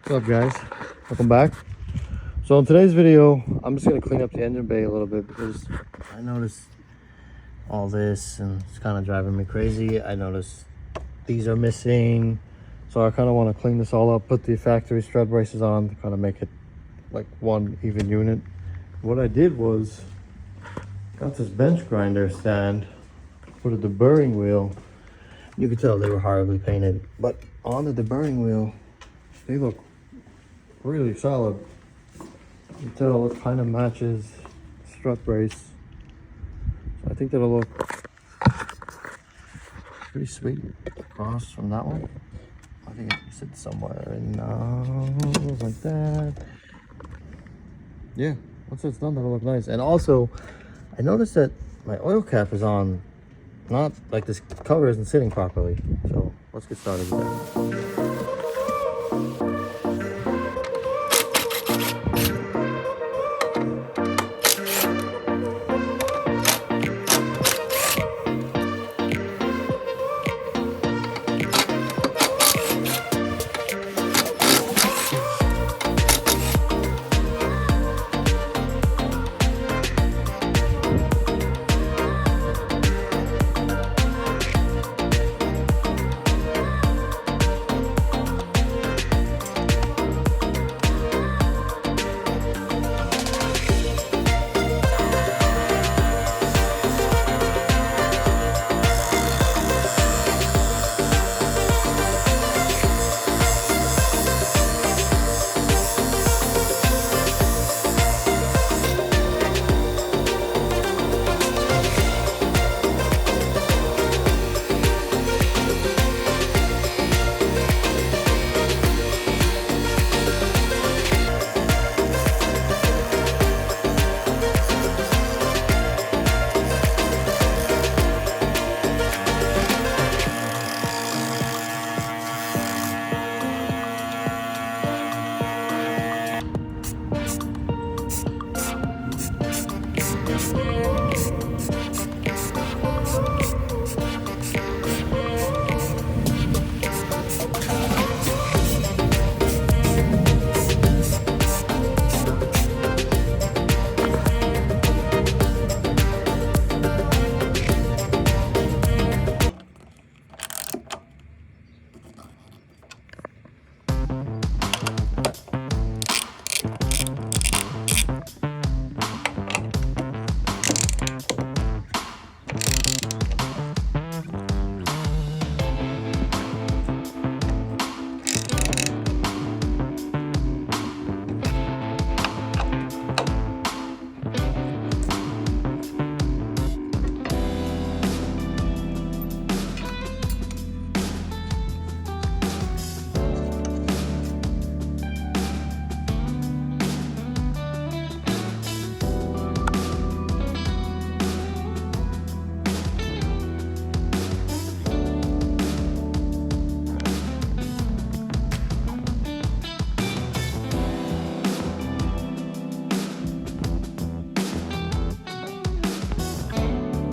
What's up, guys? Welcome back. So in today's video, I'm just gonna clean up the engine bay a little bit because I noticed all this and it's kind of driving me crazy. I noticed these are missing, so I kind of want to clean this all up, put the factory strut braces on to kind of make it like one even unit. What I did was got this bench grinder stand, put a deburring wheel. You could tell they were horribly painted, but on the deburring wheel, they look really solid. You can tell it kind of matches strut brace. So I think that'll look pretty sweet across from that one. I think it sits somewhere in like that. Yeah, once it's done, that'll look nice. And also, I noticed that my oil cap is on, not like this cover isn't sitting properly. So let's get started with that.